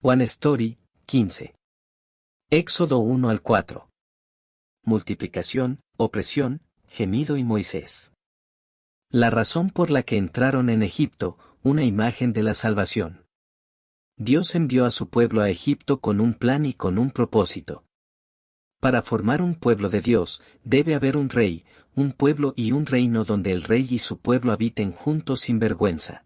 One Story, 15. Éxodo 1 al 4. Multiplicación, opresión, gemido y Moisés. La razón por la que entraron en Egipto, una imagen de la salvación. Dios envió a su pueblo a Egipto con un plan y con un propósito. Para formar un pueblo de Dios, debe haber un rey, un pueblo y un reino donde el rey y su pueblo habiten juntos sin vergüenza.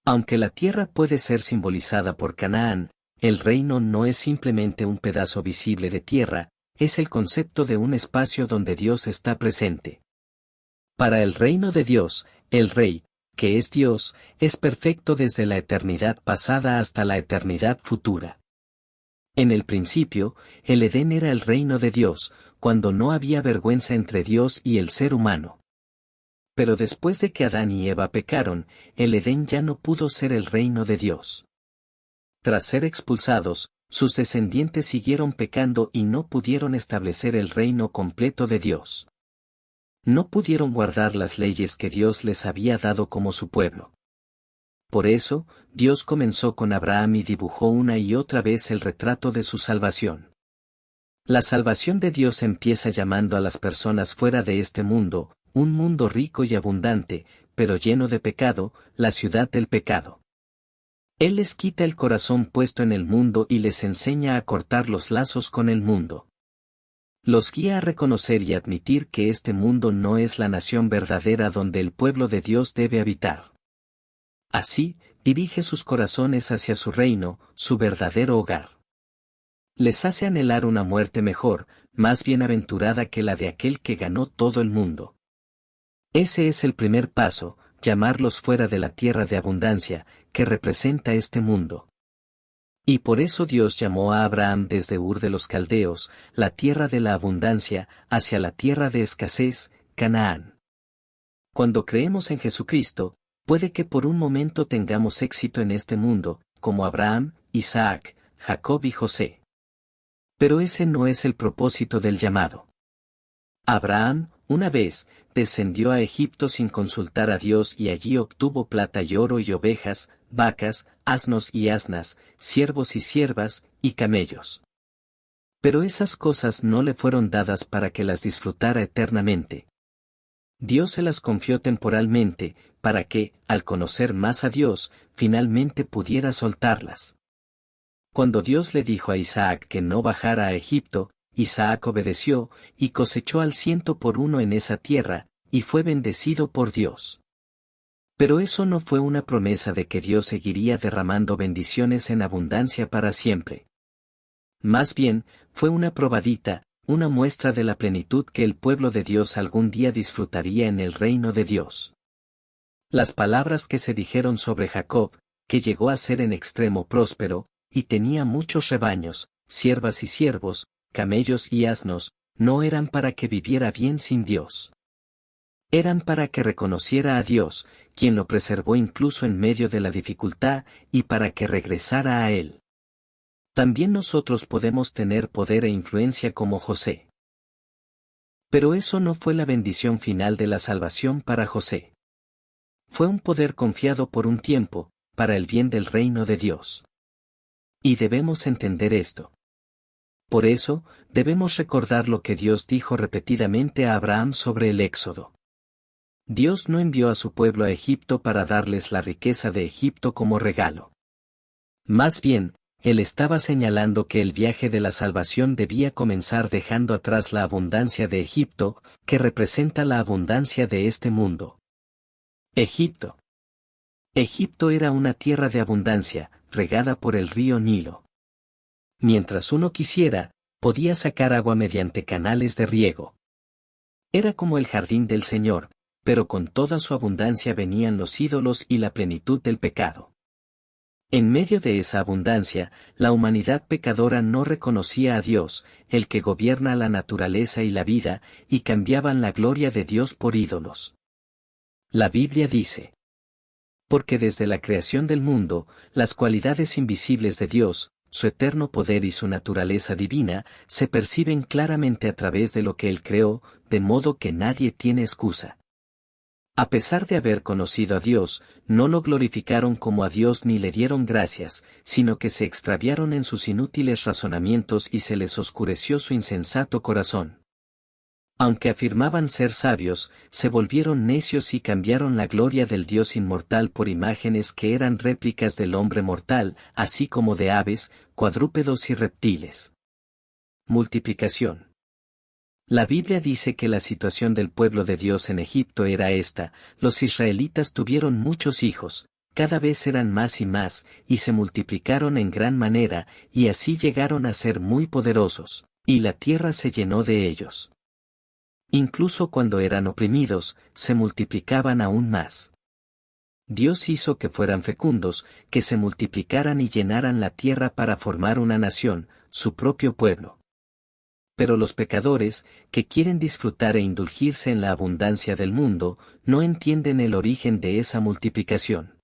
Aunque la tierra puede ser simbolizada por Canaán, el reino no es simplemente un pedazo visible de tierra, es el concepto de un espacio donde Dios está presente. Para el reino de Dios, el Rey, que es Dios, es perfecto desde la eternidad pasada hasta la eternidad futura. En el principio, el Edén era el reino de Dios, cuando no había vergüenza entre Dios y el ser humano. Pero después de que Adán y Eva pecaron, el Edén ya no pudo ser el reino de Dios. Tras ser expulsados, sus descendientes siguieron pecando y no pudieron establecer el reino completo de Dios. No pudieron guardar las leyes que Dios les había dado como su pueblo. Por eso, Dios comenzó con Abraham y dibujó una y otra vez el retrato de su salvación. La salvación de Dios empieza llamando a las personas fuera de este mundo, un mundo rico y abundante, pero lleno de pecado, la ciudad del pecado. Él les quita el corazón puesto en el mundo y les enseña a cortar los lazos con el mundo. Los guía a reconocer y admitir que este mundo no es la nación verdadera donde el pueblo de Dios debe habitar. Así, dirige sus corazones hacia su reino, su verdadero hogar. Les hace anhelar una muerte mejor, más bienaventurada que la de aquel que ganó todo el mundo. Ese es el primer paso, llamarlos fuera de la tierra de abundancia, que representa este mundo. Y por eso Dios llamó a Abraham desde Ur de los Caldeos, la tierra de la abundancia, hacia la tierra de escasez, Canaán. Cuando creemos en Jesucristo, puede que por un momento tengamos éxito en este mundo, como Abraham, Isaac, Jacob y José. Pero ese no es el propósito del llamado. Abraham, una vez, descendió a Egipto sin consultar a Dios y allí obtuvo plata y oro y ovejas, vacas, asnos y asnas, siervos y siervas, y camellos. Pero esas cosas no le fueron dadas para que las disfrutara eternamente. Dios se las confió temporalmente, para que, al conocer más a Dios, finalmente pudiera soltarlas. Cuando Dios le dijo a Isaac que no bajara a Egipto, Isaac obedeció, y cosechó al 100 por 1 en esa tierra, y fue bendecido por Dios. Pero eso no fue una promesa de que Dios seguiría derramando bendiciones en abundancia para siempre. Más bien, fue una probadita, una muestra de la plenitud que el pueblo de Dios algún día disfrutaría en el reino de Dios. Las palabras que se dijeron sobre Jacob, que llegó a ser en extremo próspero, y tenía muchos rebaños, siervas y siervos, camellos y asnos, no eran para que viviera bien sin Dios. Eran para que reconociera a Dios, quien lo preservó incluso en medio de la dificultad, y para que regresara a Él. También nosotros podemos tener poder e influencia como José. Pero eso no fue la bendición final de la salvación para José. Fue un poder confiado por un tiempo, para el bien del reino de Dios. Y debemos entender esto. Por eso, debemos recordar lo que Dios dijo repetidamente a Abraham sobre el Éxodo. Dios no envió a su pueblo a Egipto para darles la riqueza de Egipto como regalo. Más bien, Él estaba señalando que el viaje de la salvación debía comenzar dejando atrás la abundancia de Egipto, que representa la abundancia de este mundo. Egipto. Egipto era una tierra de abundancia, regada por el río Nilo. Mientras uno quisiera, podía sacar agua mediante canales de riego. Era como el jardín del Señor, pero con toda su abundancia venían los ídolos y la plenitud del pecado. En medio de esa abundancia, la humanidad pecadora no reconocía a Dios, el que gobierna la naturaleza y la vida, y cambiaban la gloria de Dios por ídolos. La Biblia dice: porque desde la creación del mundo, las cualidades invisibles de Dios, su eterno poder y su naturaleza divina, se perciben claramente a través de lo que Él creó, de modo que nadie tiene excusa. A pesar de haber conocido a Dios, no lo glorificaron como a Dios ni le dieron gracias, sino que se extraviaron en sus inútiles razonamientos y se les oscureció su insensato corazón. Aunque afirmaban ser sabios, se volvieron necios y cambiaron la gloria del Dios inmortal por imágenes que eran réplicas del hombre mortal, así como de aves, cuadrúpedos y reptiles. Multiplicación. La Biblia dice que la situación del pueblo de Dios en Egipto era esta: los israelitas tuvieron muchos hijos, cada vez eran más y se multiplicaron en gran manera, y así llegaron a ser muy poderosos, y la tierra se llenó de ellos. Incluso cuando eran oprimidos, se multiplicaban aún más. Dios hizo que fueran fecundos, que se multiplicaran y llenaran la tierra para formar una nación, su propio pueblo. Pero los pecadores, que quieren disfrutar e indulgirse en la abundancia del mundo, no entienden el origen de esa multiplicación.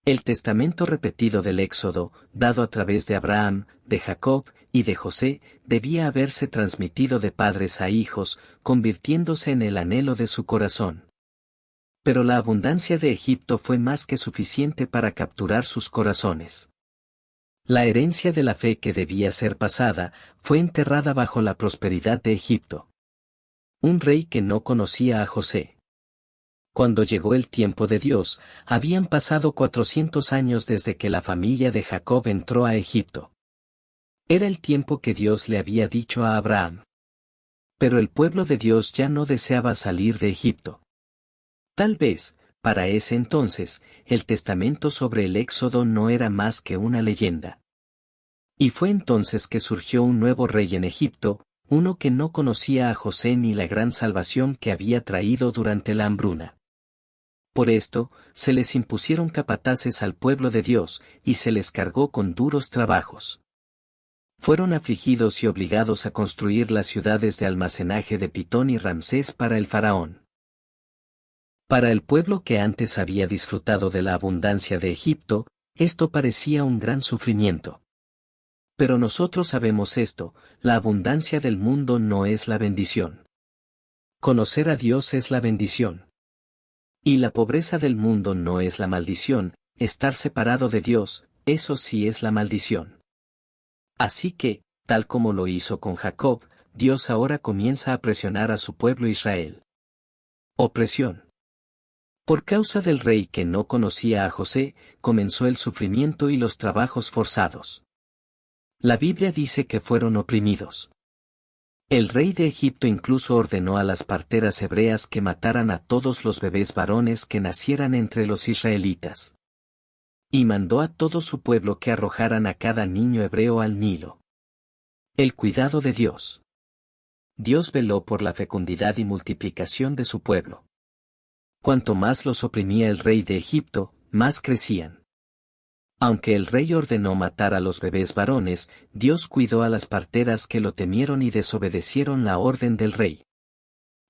El testamento repetido del Éxodo, dado a través de Abraham, de Jacob y de José, debía haberse transmitido de padres a hijos, convirtiéndose en el anhelo de su corazón. Pero la abundancia de Egipto fue más que suficiente para capturar sus corazones. La herencia de la fe que debía ser pasada, fue enterrada bajo la prosperidad de Egipto. Un rey que no conocía a José. Cuando llegó el tiempo de Dios, habían pasado 400 años desde que la familia de Jacob entró a Egipto. Era el tiempo que Dios le había dicho a Abraham. Pero el pueblo de Dios ya no deseaba salir de Egipto. Tal vez, para ese entonces, el testamento sobre el Éxodo no era más que una leyenda. Y fue entonces que surgió un nuevo rey en Egipto, uno que no conocía a José ni la gran salvación que había traído durante la hambruna. Por esto, se les impusieron capataces al pueblo de Dios, y se les cargó con duros trabajos. Fueron afligidos y obligados a construir las ciudades de almacenaje de Pitón y Ramsés para el faraón. Para el pueblo que antes había disfrutado de la abundancia de Egipto, esto parecía un gran sufrimiento. Pero nosotros sabemos esto: la abundancia del mundo no es la bendición. Conocer a Dios es la bendición. Y la pobreza del mundo no es la maldición, estar separado de Dios, eso sí es la maldición. Así que, tal como lo hizo con Jacob, Dios ahora comienza a presionar a su pueblo Israel. Opresión. Por causa del rey que no conocía a José, comenzó el sufrimiento y los trabajos forzados. La Biblia dice que fueron oprimidos. El rey de Egipto incluso ordenó a las parteras hebreas que mataran a todos los bebés varones que nacieran entre los israelitas. Y mandó a todo su pueblo que arrojaran a cada niño hebreo al Nilo. El cuidado de Dios. Dios veló por la fecundidad y multiplicación de su pueblo. Cuanto más los oprimía el rey de Egipto, más crecían. Aunque el rey ordenó matar a los bebés varones, Dios cuidó a las parteras que lo temieron y desobedecieron la orden del rey.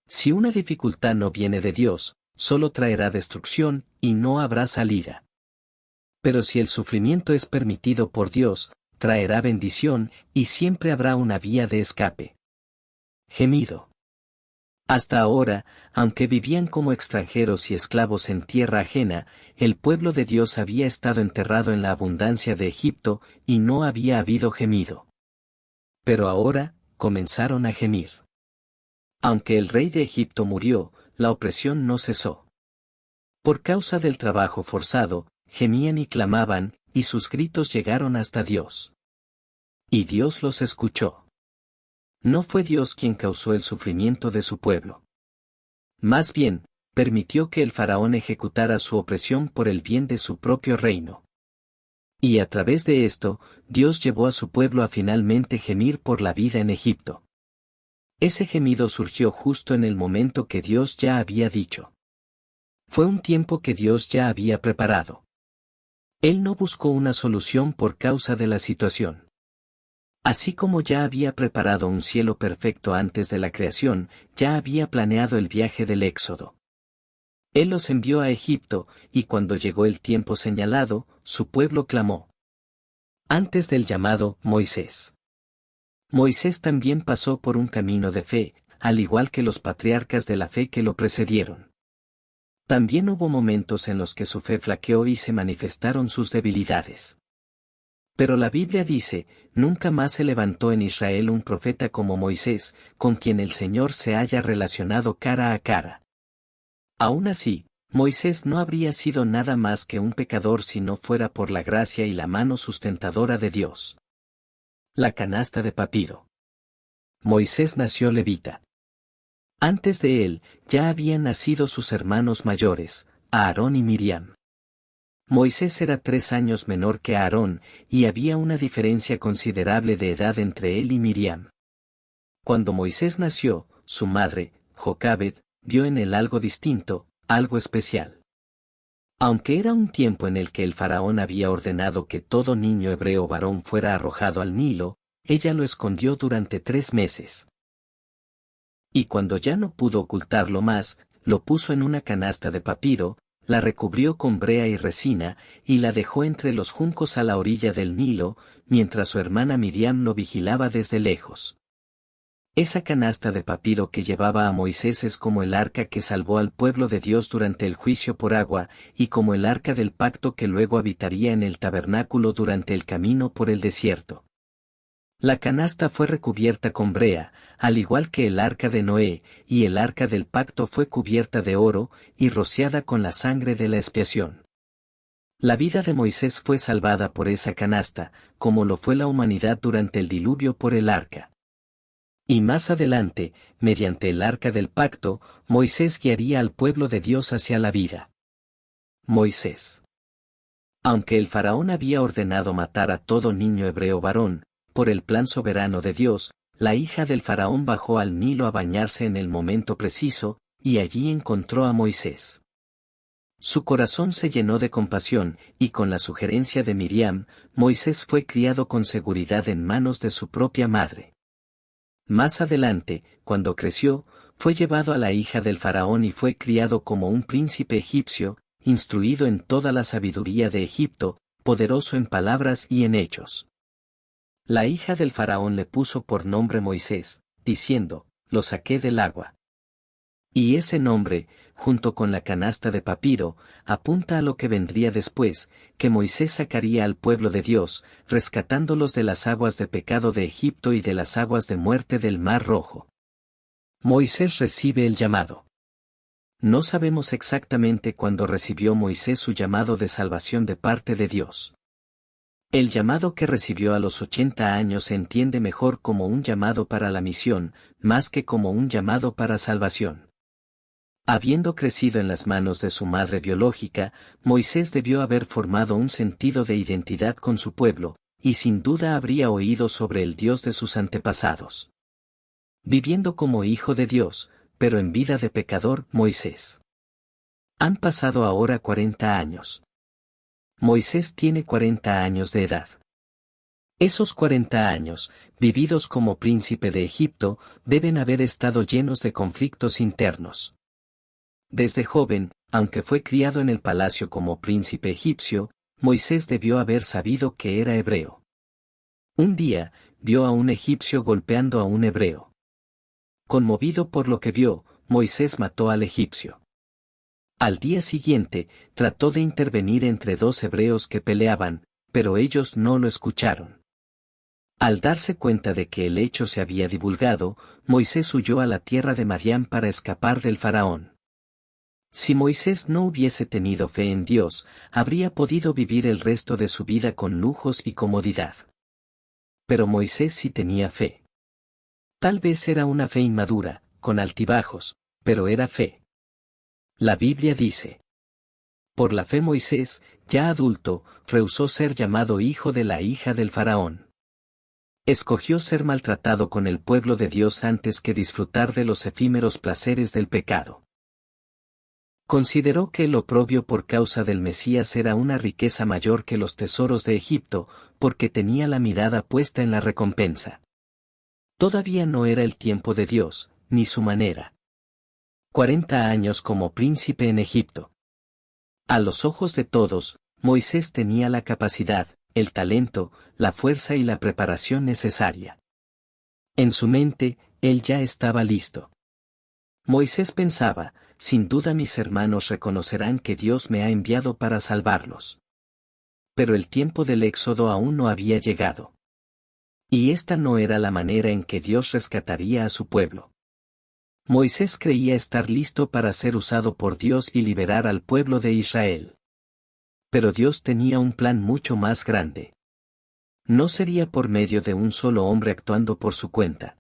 Si una dificultad no viene de Dios, solo traerá destrucción, y no habrá salida. Pero si el sufrimiento es permitido por Dios, traerá bendición, y siempre habrá una vía de escape. Gemido. Hasta ahora, aunque vivían como extranjeros y esclavos en tierra ajena, el pueblo de Dios había estado enterrado en la abundancia de Egipto, y no había habido gemido. Pero ahora, comenzaron a gemir. Aunque el rey de Egipto murió, la opresión no cesó. Por causa del trabajo forzado, gemían y clamaban, y sus gritos llegaron hasta Dios. Y Dios los escuchó. No fue Dios quien causó el sufrimiento de su pueblo. Más bien, permitió que el faraón ejecutara su opresión por el bien de su propio reino. Y a través de esto, Dios llevó a su pueblo a finalmente gemir por la vida en Egipto. Ese gemido surgió justo en el momento que Dios ya había dicho. Fue un tiempo que Dios ya había preparado. Él no buscó una solución por causa de la situación. Así como ya había preparado un cielo perfecto antes de la creación, ya había planeado el viaje del Éxodo. Él los envió a Egipto, y cuando llegó el tiempo señalado, su pueblo clamó. Antes del llamado, Moisés. Moisés también pasó por un camino de fe, al igual que los patriarcas de la fe que lo precedieron. También hubo momentos en los que su fe flaqueó y se manifestaron sus debilidades. Pero la Biblia dice, nunca más se levantó en Israel un profeta como Moisés, con quien el Señor se haya relacionado cara a cara. Aún así, Moisés no habría sido nada más que un pecador si no fuera por la gracia y la mano sustentadora de Dios. La canasta de papiro. Moisés nació levita. Antes de él, ya habían nacido sus hermanos mayores, Aarón y Miriam. Moisés era 3 años menor que Aarón, y había una diferencia considerable de edad entre él y Miriam. Cuando Moisés nació, su madre, Jocabed, vio en él algo distinto, algo especial. Aunque era un tiempo en el que el faraón había ordenado que todo niño hebreo varón fuera arrojado al Nilo, ella lo escondió durante 3 meses. Y cuando ya no pudo ocultarlo más, lo puso en una canasta de papiro, la recubrió con brea y resina, y la dejó entre los juncos a la orilla del Nilo, mientras su hermana Miriam lo vigilaba desde lejos. Esa canasta de papiro que llevaba a Moisés es como el arca que salvó al pueblo de Dios durante el juicio por agua, y como el arca del pacto que luego habitaría en el tabernáculo durante el camino por el desierto. La canasta fue recubierta con brea, al igual que el arca de Noé, y el arca del pacto fue cubierta de oro, y rociada con la sangre de la expiación. La vida de Moisés fue salvada por esa canasta, como lo fue la humanidad durante el diluvio por el arca. Y más adelante, mediante el arca del pacto, Moisés guiaría al pueblo de Dios hacia la vida. Moisés. Aunque el faraón había ordenado matar a todo niño hebreo varón, por el plan soberano de Dios, la hija del faraón bajó al Nilo a bañarse en el momento preciso, y allí encontró a Moisés. Su corazón se llenó de compasión, y con la sugerencia de Miriam, Moisés fue criado con seguridad en manos de su propia madre. Más adelante, cuando creció, fue llevado a la hija del faraón y fue criado como un príncipe egipcio, instruido en toda la sabiduría de Egipto, poderoso en palabras y en hechos. La hija del faraón le puso por nombre Moisés, diciendo, lo saqué del agua. Y ese nombre, junto con la canasta de papiro, apunta a lo que vendría después, que Moisés sacaría al pueblo de Dios, rescatándolos de las aguas de pecado de Egipto y de las aguas de muerte del Mar Rojo. Moisés recibe el llamado. No sabemos exactamente cuándo recibió Moisés su llamado de salvación de parte de Dios. El llamado que recibió a los 80 años se entiende mejor como un llamado para la misión, más que como un llamado para salvación. Habiendo crecido en las manos de su madre biológica, Moisés debió haber formado un sentido de identidad con su pueblo, y sin duda habría oído sobre el Dios de sus antepasados. Viviendo como hijo de Dios, pero en vida de pecador, Moisés. Han pasado ahora 40 años. Moisés tiene 40 años de edad. Esos 40 años, vividos como príncipe de Egipto, deben haber estado llenos de conflictos internos. Desde joven, aunque fue criado en el palacio como príncipe egipcio, Moisés debió haber sabido que era hebreo. Un día, vio a un egipcio golpeando a un hebreo. Conmovido por lo que vio, Moisés mató al egipcio. Al día siguiente, trató de intervenir entre 2 hebreos que peleaban, pero ellos no lo escucharon. Al darse cuenta de que el hecho se había divulgado, Moisés huyó a la tierra de Madián para escapar del faraón. Si Moisés no hubiese tenido fe en Dios, habría podido vivir el resto de su vida con lujos y comodidad. Pero Moisés sí tenía fe. Tal vez era una fe inmadura, con altibajos, pero era fe. La Biblia dice: por la fe Moisés, ya adulto, rehusó ser llamado hijo de la hija del faraón. Escogió ser maltratado con el pueblo de Dios antes que disfrutar de los efímeros placeres del pecado. Consideró que el oprobio por causa del Mesías era una riqueza mayor que los tesoros de Egipto, porque tenía la mirada puesta en la recompensa. Todavía no era el tiempo de Dios, ni su manera. 40 años como príncipe en Egipto. A los ojos de todos, Moisés tenía la capacidad, el talento, la fuerza y la preparación necesaria. En su mente, él ya estaba listo. Moisés pensaba, sin duda mis hermanos reconocerán que Dios me ha enviado para salvarlos. Pero el tiempo del éxodo aún no había llegado. Y esta no era la manera en que Dios rescataría a su pueblo. Moisés creía estar listo para ser usado por Dios y liberar al pueblo de Israel. Pero Dios tenía un plan mucho más grande. No sería por medio de un solo hombre actuando por su cuenta.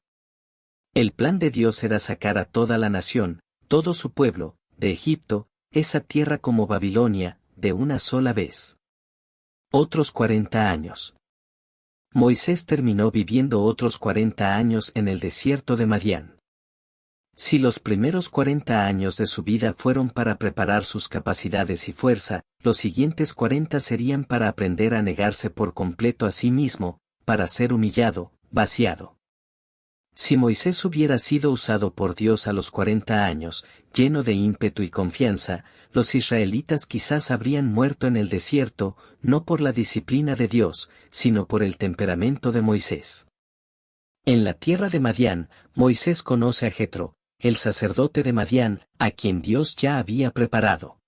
El plan de Dios era sacar a toda la nación, todo su pueblo, de Egipto, esa tierra como Babilonia, de una sola vez. Otros 40 años. Moisés terminó viviendo otros 40 años en el desierto de Madián. Si los primeros 40 años de su vida fueron para preparar sus capacidades y fuerza, los siguientes 40 serían para aprender a negarse por completo a sí mismo, para ser humillado, vaciado. Si Moisés hubiera sido usado por Dios a los 40 años, lleno de ímpetu y confianza, los israelitas quizás habrían muerto en el desierto, no por la disciplina de Dios, sino por el temperamento de Moisés. En la tierra de Madián, Moisés conoce a Jetro, el sacerdote de Madián, a quien Dios ya había preparado.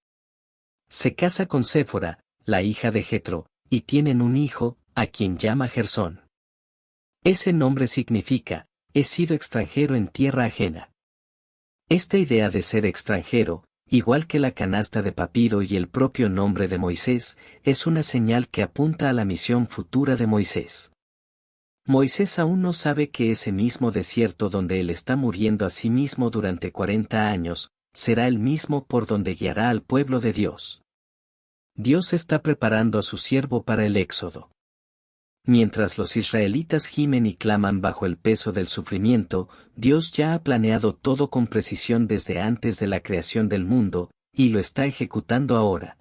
Se casa con Séfora, la hija de Jetro, y tienen un hijo, a quien llama Gersón. Ese nombre significa, he sido extranjero en tierra ajena. Esta idea de ser extranjero, igual que la canasta de papiro y el propio nombre de Moisés, es una señal que apunta a la misión futura de Moisés. Moisés aún no sabe que ese mismo desierto donde él está muriendo a sí mismo durante 40 años, será el mismo por donde guiará al pueblo de Dios. Dios está preparando a su siervo para el éxodo. Mientras los israelitas gimen y claman bajo el peso del sufrimiento, Dios ya ha planeado todo con precisión desde antes de la creación del mundo, y lo está ejecutando ahora.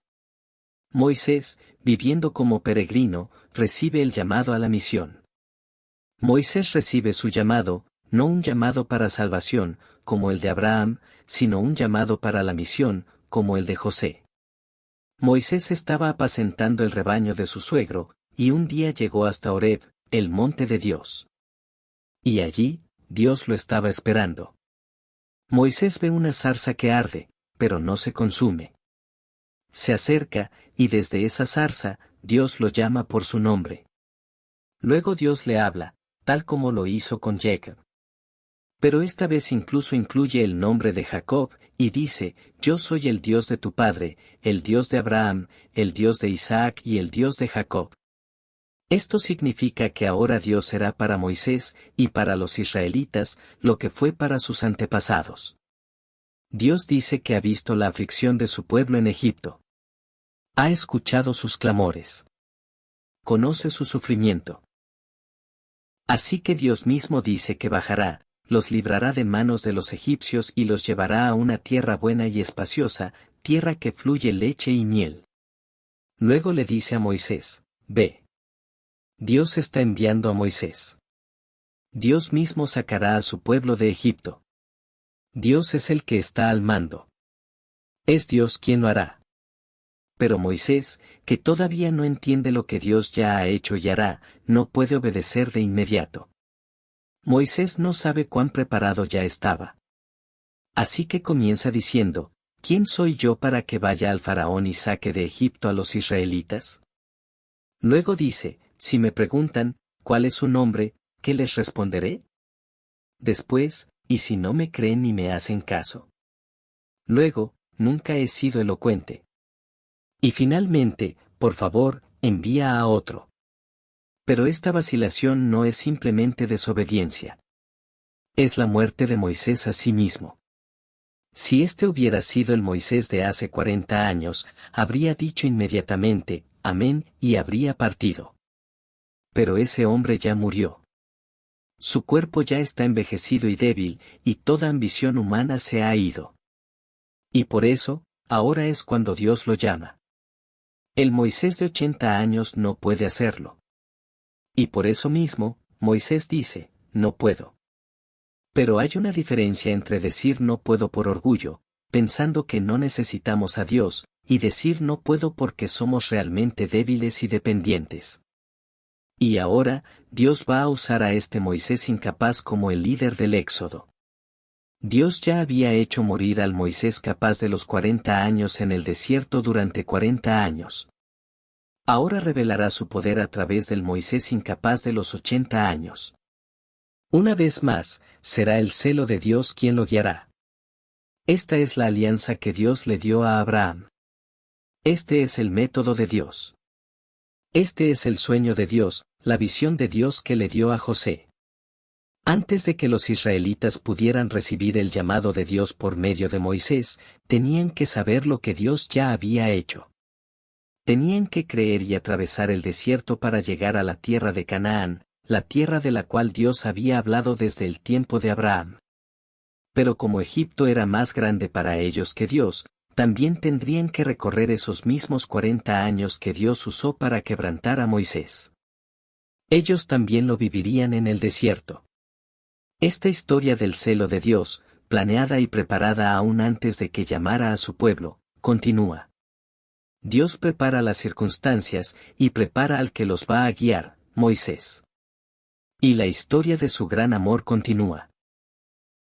Moisés, viviendo como peregrino, recibe el llamado a la misión. Moisés recibe su llamado, no un llamado para salvación, como el de Abraham, sino un llamado para la misión, como el de José. Moisés estaba apacentando el rebaño de su suegro, y un día llegó hasta Horeb, el monte de Dios. Y allí, Dios lo estaba esperando. Moisés ve una zarza que arde, pero no se consume. Se acerca, y desde esa zarza, Dios lo llama por su nombre. Luego Dios le habla, tal como lo hizo con Jacob. Pero esta vez incluso incluye el nombre de Jacob, y dice, yo soy el Dios de tu padre, el Dios de Abraham, el Dios de Isaac y el Dios de Jacob. Esto significa que ahora Dios será para Moisés, y para los israelitas, lo que fue para sus antepasados. Dios dice que ha visto la aflicción de su pueblo en Egipto. Ha escuchado sus clamores. Conoce su sufrimiento. Así que Dios mismo dice que bajará, los librará de manos de los egipcios y los llevará a una tierra buena y espaciosa, tierra que fluye leche y miel. Luego le dice a Moisés, ve. Dios está enviando a Moisés. Dios mismo sacará a su pueblo de Egipto. Dios es el que está al mando. Es Dios quien lo hará. Pero Moisés, que todavía no entiende lo que Dios ya ha hecho y hará, no puede obedecer de inmediato. Moisés no sabe cuán preparado ya estaba. Así que comienza diciendo, ¿quién soy yo para que vaya al faraón y saque de Egipto a los israelitas? Luego dice, si me preguntan, ¿cuál es su nombre?, ¿qué les responderé? Después, ¿y si no me creen ni me hacen caso? Luego, nunca he sido elocuente. Y finalmente, por favor, envía a otro. Pero esta vacilación no es simplemente desobediencia. Es la muerte de Moisés a sí mismo. Si este hubiera sido el Moisés de hace 40 años, habría dicho inmediatamente, amén, y habría partido. Pero ese hombre ya murió. Su cuerpo ya está envejecido y débil, y toda ambición humana se ha ido. Y por eso, ahora es cuando Dios lo llama. El Moisés de 80 años no puede hacerlo. Y por eso mismo, Moisés dice, no puedo. Pero hay una diferencia entre decir no puedo por orgullo, pensando que no necesitamos a Dios, y decir no puedo porque somos realmente débiles y dependientes. Y ahora, Dios va a usar a este Moisés incapaz como el líder del Éxodo. Dios ya había hecho morir al Moisés capaz de los 40 años en el desierto durante 40 años. Ahora revelará su poder a través del Moisés incapaz de los 80 años. Una vez más, será el celo de Dios quien lo guiará. Esta es la alianza que Dios le dio a Abraham. Este es el método de Dios. Este es el sueño de Dios, la visión de Dios que le dio a José. Antes de que los israelitas pudieran recibir el llamado de Dios por medio de Moisés, tenían que saber lo que Dios ya había hecho. Tenían que creer y atravesar el desierto para llegar a la tierra de Canaán, la tierra de la cual Dios había hablado desde el tiempo de Abraham. Pero como Egipto era más grande para ellos que Dios, también tendrían que recorrer esos mismos 40 años que Dios usó para quebrantar a Moisés. Ellos también lo vivirían en el desierto. Esta historia del celo de Dios, planeada y preparada aún antes de que llamara a su pueblo, continúa. Dios prepara las circunstancias y prepara al que los va a guiar, Moisés. Y la historia de su gran amor continúa.